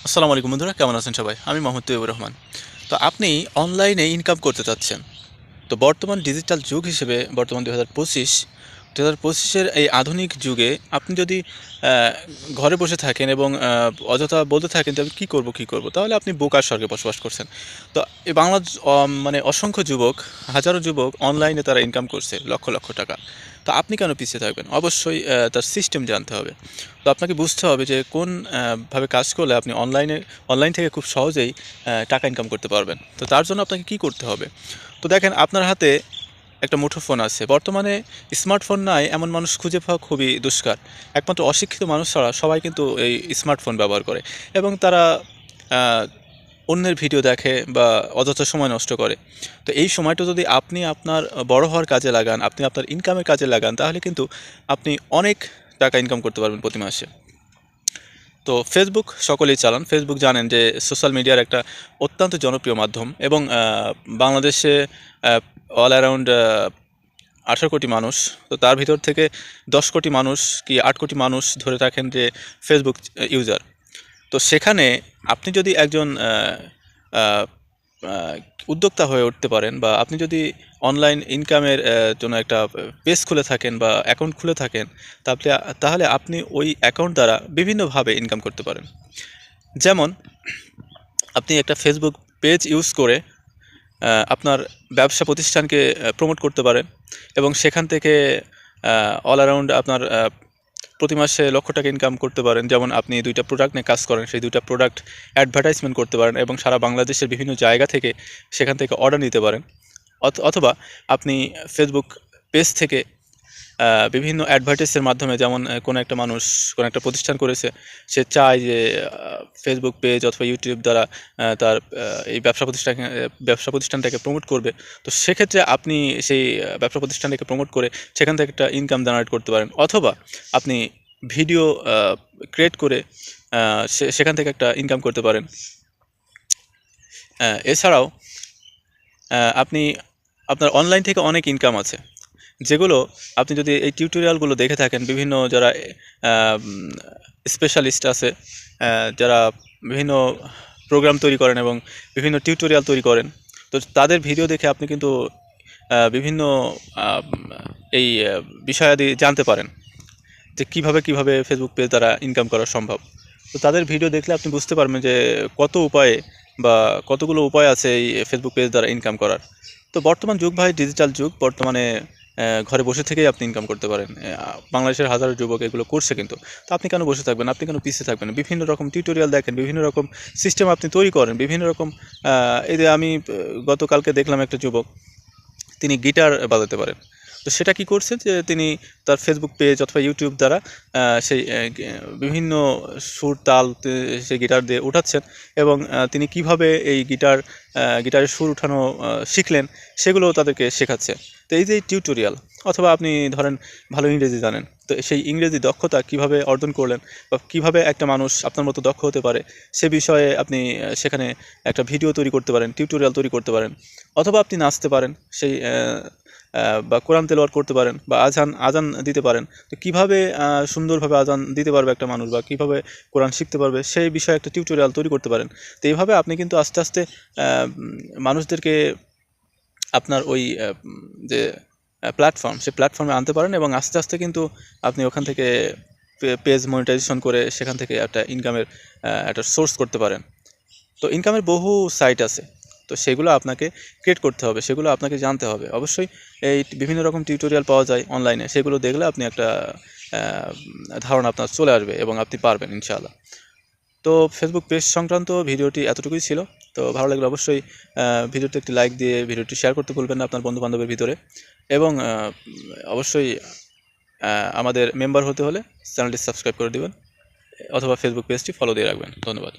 আসসালামু আলাইকুম বন্ধুরা, কেমন আছেন সবাই? আমি মোহাম্মদ তৈয়বুর রহমান। তো আপনি অনলাইনে ইনকাম করতে চাচ্ছেন। তো বর্তমান ডিজিটাল যুগ হিসেবে বর্তমান ২০২৫ এই আধুনিক যুগে আপনি যদি আ ঘরে বসে থাকেন এবং অযথা বলতে থাকেন যে, "আমি কী করব, কী করব?" তাহলে আপনি বোকার স্বর্গে বসবাস করছেন। তো এই বাংলার মানে অসংখ্য যুবক, হাজারো যুবক অনলাইনে তারা ইনকাম করছে লক্ষ, লক্ষ টাকা। তো আপনি কেন পিছিয়ে থাকবেন? অবশ্যই তার সিস্টেম জানতে হবে। তো আপনাকে বুঝতে হবে যে কোন ভাবে কাজ করলে আপনি অনলাইন থেকে খুব সহজেই টাকা ইনকাম করতে পারবেন। তো তার জন্য আপনাকে কী করতে হবে? তো দেখেন, আপনার হাতে একটা মুঠোফোন আছে। বর্তমানে স্মার্টফোন নাই এমন মানুষ খুঁজে পাওয়া খুবই দুষ্কার। একমাত্র অশিক্ষিত মানুষ ছাড়া সবাই কিন্তু এই স্মার্টফোন ব্যবহার করে এবং তারা আ অন্যের ভিডিও দেখে বা অযথা সময় নষ্ট করে। তো এই সময়টা যদি আপনি আপনার বড় হওয়ার কাজে লাগান, আপনি আপনার ইনকামের কাজে লাগান, তাহলে কিন্তু আপনি অনেক টাকা ইনকাম করতে পারবেন প্রতি মাসে। তো ফেসবুক সকলেই চালান। ফেসবুক জানেন যে সোশ্যাল মিডিয়ার একটা অত্যন্ত জনপ্রিয় মাধ্যম এবং বাংলাদেশে আ অল অ্যারাউন্ড ১৮ কোটি মানুষ। তো তার ভিতর থেকে ১০ কোটি মানুষ কি ৮ কোটি মানুষ ধরে রাখেন যে ফেসবুক ইউজার। তো সেখানে আপনি যদি একজন আ আ উদ্যোক্তা হয়ে উঠতে পারেন বা আপনি যদি অনলাইন ইনকামের জন্য একটা পেজ খুলে থাকেন বা অ্যাকাউন্ট খুলে থাকেন, তাহলে আপনি ওই অ্যাকাউন্ট দ্বারা বিভিন্নভাবে ইনকাম করতে পারেন। যেমন, আপনি একটা ফেসবুক পেজ ইউজ করে আপনার ব্যবসা প্রতিষ্ঠানকে প্রমোট করতে পারেন এবং সেখান থেকে অল অ্যারাউন্ড আপনার প্রতি মাসে লক্ষ টাকা ইনকাম করতে পারেন। যেমন, আপনি ২ টা প্রোডাক্ট নিয়ে কাজ করেন, সেই ২ টা প্রোডাক্ট অ্যাডভার্টাইজমেন্ট করতে পারেন এবং সারা বাংলাদেশের বিভিন্ন জায়গা থেকে সেখান থেকে অর্ডার নিতে পারেন। অথবা আপনি ফেসবুক পেজ থেকে বিভিন্ন অ্যাডভার্টাইজের মাধ্যমে, যেমন কোনো একটা মানুষ কোনো একটা প্রতিষ্ঠান করেছে, সে চায় যে ফেসবুক পেজ অথবা ইউটিউব দ্বারা তার এই ব্যবসা প্রতিষ্ঠানটাকে প্রমোট করবে। তো সেক্ষেত্রে আপনি সেই ব্যবসা প্রতিষ্ঠানটাকে প্রমোট করে সেখান থেকে একটা ইনকাম জেনারেট করতে পারেন। অথবা আপনি ভিডিও আ ক্রিয়েট করে সেখান থেকে একটা ইনকাম করতে পারেন। এছাড়াও আপনি আপনার অনলাইন থেকে অনেক ইনকাম আছে, যেগুলো আপনি যদি এই টিউটোরিয়ালগুলো দেখে থাকেন, বিভিন্ন যারা আম স্পেশালিস্ট আছে, যারা বিভিন্ন প্রোগ্রাম তৈরি করেন এবং বিভিন্ন টিউটোরিয়াল তৈরি করেন। তো তাদের ভিডিও দেখে আপনি কিন্তু বিভিন্ন আম এই বিষয়াদি জানতে পারেন যে কীভাবে ফেসবুক পেজ দ্বারা ইনকাম করা সম্ভব। তো তাদের ভিডিও দেখলে আপনি বুঝতে পারবেন যে কত উপায়ে বা কতগুলো উপায় আছে এই ফেসবুক পেজ দ্বারা ইনকাম করার। তো বর্তমান যুগ ভাই ডিজিটাল যুগ। বর্তমানে ঘরে বসে থেকেই আপনি ইনকাম করতে পারেন। বাংলাদেশের হাজারো যুবক এগুলো করছে কিন্তু। তো আপনি কেন বসে থাকবেন? আপনি কেন পিছিয়ে থাকবেন? বিভিন্ন রকম টিউটোরিয়াল দেখেন, বিভিন্ন রকম সিস্টেম আপনি তৈরি করেন, বিভিন্ন রকম এই যে আমি গতকালকে দেখলাম একটা যুবক, তিনি গিটার বাজাতে পারেন। তো সেটা কি করছে যে তিনি তার ফেসবুক পেজ অথবা ইউটিউব দ্বারা সেই বিভিন্ন সুর, তাল সেই গিটার দিয়ে উঠাচ্ছেন এবং তিনি কিভাবে এই গিটারের সুর উঠানো শিখলেন, সেগুলোও তাদেরকে শেখাচ্ছে। তো এই যে টিউটোরিয়াল, অথবা আপনি ধরেন ভালো ইংরেজি জানেন, তো সেই ইংরেজি দক্ষতা কিভাবে অর্জন করলেন বা কিভাবে একটা মানুষ আপনার মতো দক্ষ হতে পারে, সে বিষয়ে আপনি সেখানে একটা ভিডিও তৈরি করতে পারেন, টিউটোরিয়াল তৈরি করতে পারেন। অথবা আপনি নাচতে পারেন, সেই বা কোরআন তেলাওয়াত করতে পারেন বা আজান দিতে পারেন। তো কীভাবে সুন্দরভাবে আজান দিতে পারবে একটা মানুষ বা কীভাবে কোরআন শিখতে পারবে, সেই বিষয়ে একটা টিউটোরিয়াল তৈরি করতে পারেন। তো এইভাবে আপনি কিন্তু আস্তে, আস্তে মানুষদেরকে আপনার ওই যে প্ল্যাটফর্ম, সেই প্ল্যাটফর্মে আনতে পারেন এবং আস্তে, আস্তে কিন্তু আপনি ওখান থেকে পেজ মনিটাইজেশন করে সেখান থেকে একটা ইনকামের একটা সোর্স করতে পারেন। তো ইনকামের বহু সাইট আছে। তো সেগুলো আপনাকে ক্রিয়েট করতে হবে, সেগুলো আপনাকে জানতে হবে। অবশ্যই এই বিভিন্ন রকম টিউটোরিয়াল পাওয়া যায় অনলাইনে, সেগুলো দেখলে আপনি একটা আ ধারণা আপনার চলে আসবে এবং আপনি পারবেন ইনশাআল্লাহ। তো ফেসবুক পেজ সংক্রান্ত ভিডিওটি এতটুকুই ছিল। তো ভালো লাগলে অবশ্যই ভিডিওতে একটি লাইক দিয়ে ভিডিওটি শেয়ার করতে ভুলবেন না আপনার বন্ধু-বান্ধবের ভিতরে এবং অবশ্যই আমাদের মেম্বার হতে হলে চ্যানেলটি সাবস্ক্রাইব করে দিবেন অথবা ফেসবুক পেজটি ফলো দিয়ে রাখবেন। ধন্যবাদ।